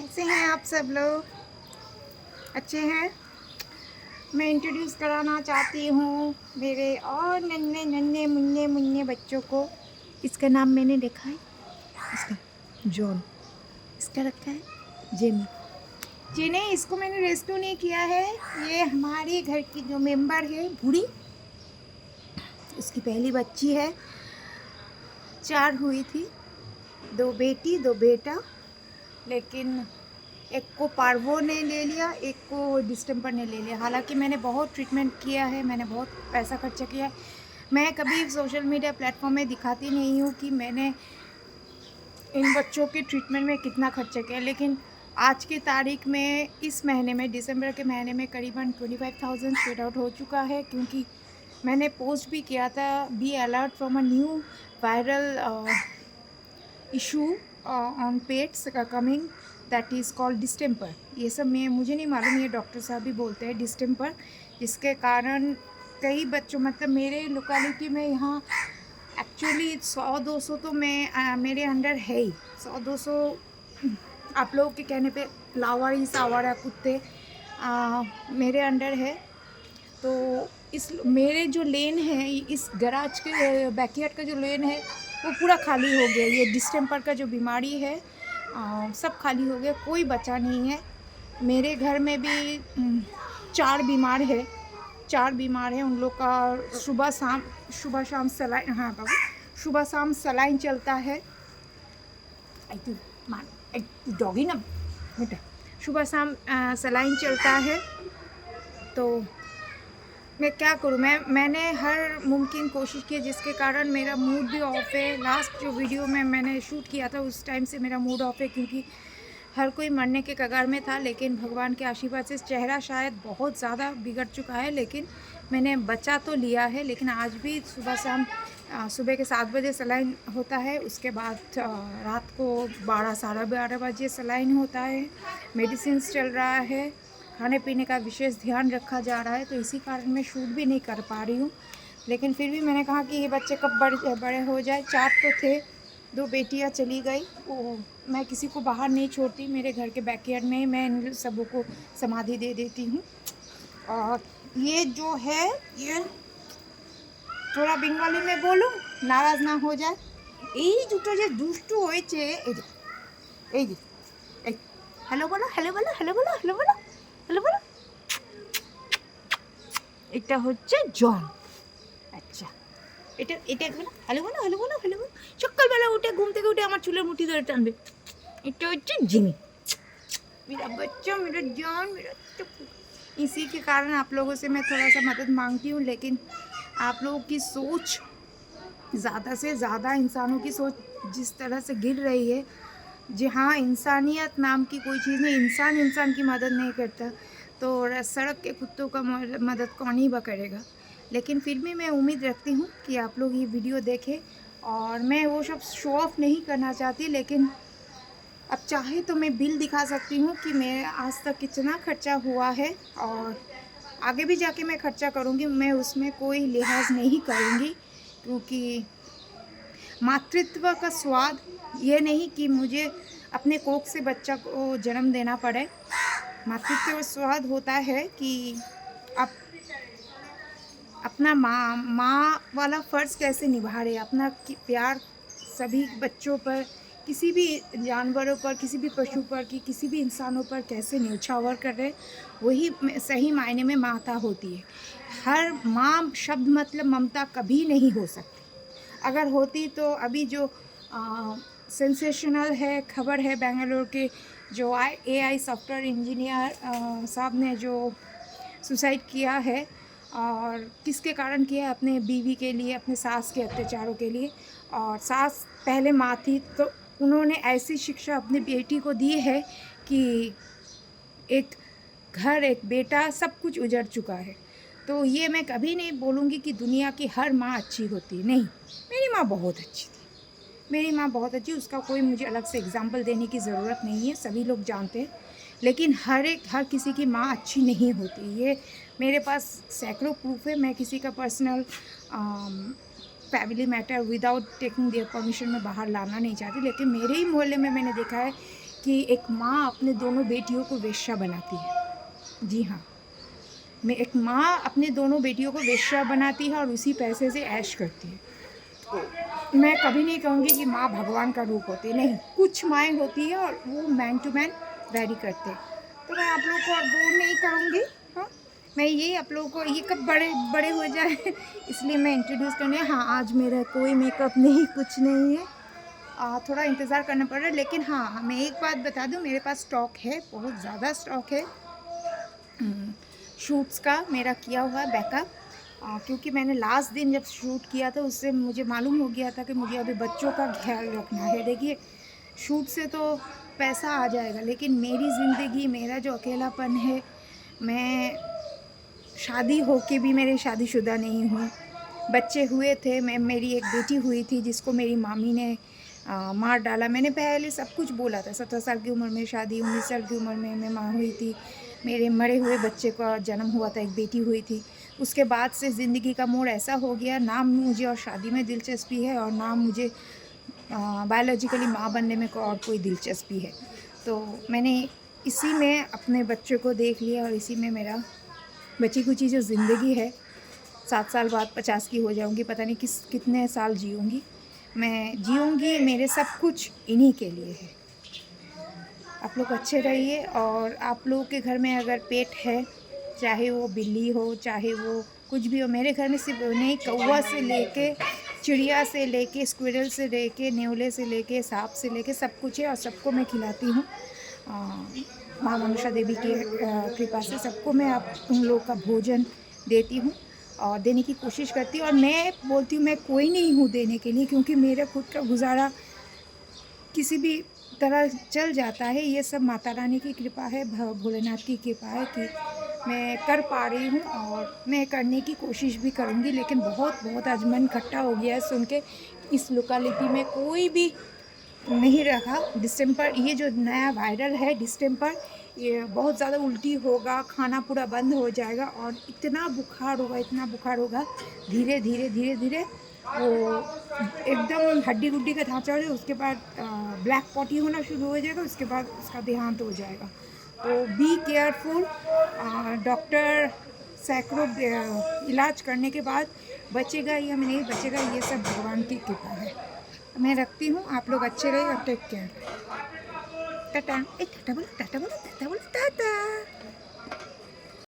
कैसे हैं आप सब लोग? अच्छे हैं? मैं इंट्रोड्यूस कराना चाहती हूँ मेरे और नन्हे नन्हे मुन्ने मुन्ने बच्चों को। इसका नाम मैंने देखा है, इसका जॉन, इसका रखा है जेमी। जी नहीं, इसको मैंने रेस्क्यू नहीं किया है। ये हमारे घर की जो मेंबर है बूढ़ी, उसकी पहली बच्ची है। 4 हुई थी, 2 बेटी 2 बेटा, लेकिन एक को पार्वो ने ले लिया, एक को डिस्टेम्पर ने ले लिया। हालांकि मैंने बहुत ट्रीटमेंट किया है, मैंने बहुत पैसा खर्चा किया है। मैं कभी सोशल मीडिया प्लेटफॉर्म में दिखाती नहीं हूँ कि मैंने इन बच्चों के ट्रीटमेंट में कितना खर्चा किया, लेकिन आज की तारीख में इस महीने में, दिसंबर के महीने में करीबन 25,000 पेड आउट हो चुका है। क्योंकि मैंने पोस्ट भी किया था, be alert from a new viral issue on pets coming, that is called distemper. ये सब मुझे नहीं मालूम, ये डॉक्टर साहब भी बोलते हैं डिस्टेम्पर, जिसके कारण कई बच्चों, मतलब मेरे लोकेलिटी में यहाँ एक्चुअली 100-200 तो मेरे अंडर है ही। 100-200 आप लोगों के कहने पे लावारी सावारा कुत्ते मेरे अंडर है। तो इस मेरे जो लेन है, इस गराज के बैकयार्ड का जो लेन है वो पूरा खाली हो गया। ये डिस्टेम्पर का जो बीमारी है सब खाली हो गया, कोई बचा नहीं है। मेरे घर में भी 4 बीमार है, 4 बीमार हैं। उन लोग का सुबह शाम सलाइन, हाँ बाबू, सुबह शाम सलाइन चलता है। डॉगी ना बेटा, सुबह शाम सलाइन चलता है। तो मैं क्या करूँ, मैंने हर मुमकिन कोशिश की, जिसके कारण मेरा मूड भी ऑफ है। लास्ट जो वीडियो में मैंने शूट किया था उस टाइम से मेरा मूड ऑफ है, क्योंकि हर कोई मरने के कगार में था। लेकिन भगवान के आशीर्वाद से चेहरा शायद बहुत ज़्यादा बिगड़ चुका है, लेकिन मैंने बचा तो लिया है। लेकिन आज भी सुबह शाम सुबह के 7 बजे सलाइन होता है, उसके बाद रात को 12-12:30 बजे सलाइन होता है। मेडिसिन चल रहा है, खाने पीने का विशेष ध्यान रखा जा रहा है। तो इसी कारण मैं शूट भी नहीं कर पा रही हूँ। लेकिन फिर भी मैंने कहा कि ये बच्चे कब बड़े हो जाए। 4 तो थे, 2 बेटियाँ चली गई। वो मैं किसी को बाहर नहीं छोड़ती, मेरे घर के बैकयार्ड में ही मैं इन सबों को समाधि दे देती हूँ। और ये जो है, ये थोड़ा बंगाली में बोलूँ, नाराज ना हो যায়। এই দুটো যে দুষ্টু হয়েছে, এই যে এই হ্যালো বলো, হ্যালো বলো, হ্যালো বলো, হ্যালো বলো, হ্যালো বলো। এটা হচ্ছে জন। আচ্ছা, এটা এটা একবার হ্যালো বলো, হ্যালো বলো, হ্যালো বলো। সকালবেলা উঠে ঘুম থেকে উঠে আমার চুলের মুঠি ধরে টানবে। এটা হচ্ছে জিমি, मेरा बच्चा, मेरा जान, मेरा टप्पू। इसी के कारण आप लोगों से मैं थोड़ा सा मदद मांगती हूँ। लेकिन आप लोगों की सोच, ज़्यादा से ज़्यादा इंसानों की सोच जिस तरह से गिर रही है, जी हाँ, इंसानियत नाम की कोई चीज़ नहीं। इंसान इंसान की मदद नहीं करता, तो सड़क के कुत्तों का मदद कौन ही करेगा। लेकिन फिर भी मैं उम्मीद रखती हूँ कि आप लोग ये वीडियो देखें। और मैं वो सब शो ऑफ नहीं करना चाहती, लेकिन अब चाहे तो मैं बिल दिखा सकती हूँ कि मेरे आज तक कितना खर्चा हुआ है, और आगे भी जाके मैं खर्चा करूँगी। मैं उसमें कोई लिहाज नहीं करूँगी, क्योंकि मातृत्व का स्वाद ये नहीं कि मुझे अपने कोख से बच्चा को जन्म देना पड़े। मातृत्व का स्वाद होता है कि आप अपना माँ वाला फ़र्ज़ कैसे निभा रहे, अपना प्यार सभी बच्चों पर, किसी भी जानवरों पर, किसी भी पशु पर, कि किसी भी इंसानों पर कैसे न्यौछावर कर रहे, वही सही मायने में माता होती है। हर माँ शब्द मतलब ममता कभी नहीं हो सकती। अगर होती तो अभी जो सेंसेशनल है खबर है, बेंगलुरु के जो AI सॉफ्टवेयर इंजीनियर साहब ने जो सुसाइड किया है, और किसके कारण किया है, अपने बीवी के लिए, अपने सास के अत्याचारों के लिए। और सास पहले माँ थी, तो उन्होंने ऐसी शिक्षा अपनी बेटी को दी है कि एक घर, एक बेटा, सब कुछ उजड़ चुका है। तो ये मैं कभी नहीं बोलूँगी कि दुनिया की हर माँ अच्छी होती है, नहीं। मेरी माँ बहुत अच्छी थी, मेरी माँ बहुत अच्छी, उसका कोई मुझे अलग से एग्जाम्पल देने की ज़रूरत नहीं है, सभी लोग जानते हैं। लेकिन हर किसी की माँ अच्छी नहीं होती, ये मेरे पास सैकड़ों प्रूफ है। मैं किसी का personal family matter without taking their permission में बाहर लाना नहीं चाहती, लेकिन मेरे ही मोहल्ले में मैंने देखा है कि एक माँ अपने दोनों बेटियों को वेश्या बनाती है। जी हाँ, मैं एक माँ अपने दोनों बेटियों को वेश्या बनाती है और उसी पैसे से ऐश करती है। तो मैं कभी नहीं कहूँगी कि माँ भगवान का रूप होती है, नहीं, कुछ माएँ होती है और वो मैन टू मैन वैरी करते हैं। तो मैं आप लोगों को और बोर नहीं करूँगी। हाँ, मैं ये आप लोगों को ये कब बड़े बड़े हो जाए इसलिए मैं इंट्रोड्यूस करने। हाँ, आज मेरा कोई मेकअप नहीं, कुछ नहीं है। थोड़ा इंतज़ार करना पड़ रहा है, लेकिन हाँ, मैं एक बात बता दूँ, मेरे पास स्टॉक है, बहुत ज़्यादा स्टॉक है शूट्स का मेरा किया हुआ है बैकअप। क्योंकि मैंने लास्ट दिन जब शूट किया था उससे मुझे मालूम हो गया था कि मुझे अभी बच्चों का ख्याल रखना है। देखिए, शूट से तो पैसा आ जाएगा, लेकिन मेरी ज़िंदगी, मेरा जो अकेलापन है, मैं शादी होके भी मेरे शादीशुदा नहीं हूँ। बच्चे हुए थे, मेरी एक बेटी हुई थी जिसको मेरी मामी ने मार डाला। मैंने पहले सब कुछ बोला था, 17 साल की उम्र में शादी, 19 साल की उम्र में मैं माँ हुई थी। मेरे मरे हुए बच्चे का जन्म हुआ था, एक बेटी हुई थी। उसके बाद से ज़िंदगी का मोड़ ऐसा हो गया, ना मुझे और शादी में दिलचस्पी है और ना मुझे बायोलॉजिकली माँ बनने में और कोई दिलचस्पी है। तो मैंने इसी में अपने बच्चों को देख लिया और इसी में मेरा बची कुची जो ज़िंदगी है, 7 साल बाद 50 की हो जाऊँगी, पता नहीं कितने साल जीऊँगी। मैं जीऊँगी, मेरे सब कुछ इन्हीं के लिए है। आप लोग अच्छे रहिए, और आप लोगों के घर में अगर पेट है, चाहे वो बिल्ली हो, चाहे वो कुछ भी हो, मेरे घर में सिर्फ नहीं, कौवा से लेके, चिड़िया से लेके, स्क्विरल से लेके, नेवले से लेके, सांप से लेके सब कुछ है और सबको मैं खिलाती हूँ। माँ मनसा देवी की कृपा से सबको मैं उन लोगों का भोजन देती हूँ और देने की कोशिश करती हूँ। और मैं बोलती हूँ मैं कोई नहीं हूँ देने के लिए, क्योंकि मेरा खुद का गुजारा किसी भी तरह चल जाता है। ये सब माता रानी की कृपा है, भोलेनाथ की कृपा है कि मैं कर पा रही हूँ और मैं करने की कोशिश भी करूँगी। लेकिन बहुत आज मन खट्टा हो गया है सुन के, इस लोकेलिटी में कोई भी नहीं रखा। डिस्टेम्पर, ये जो नया वायरल है डिस्टेम्पर, ये बहुत ज़्यादा उल्टी होगा, खाना पूरा बंद हो जाएगा और इतना बुखार होगा, इतना बुखार होगा, धीरे धीरे धीरे धीरे वो एकदम हड्डी गुड्डी का ढांचा हो जाएगा। उसके बाद ब्लैक पॉटी होना शुरू हो जाएगा, उसके बाद उसका देहांत हो जाएगा। तो बी केयरफुल। डॉक्टर सैकड़ों इलाज करने के बाद बचेगा या नहीं बचेगा, ये सब भगवान की कृपा है। मैं रखती हूँ, आप लोग अच्छे रहिए और टेक केयर। टाटा। टाटा बोलो, टाटा बोलो, टाटा बोलो, टाटा।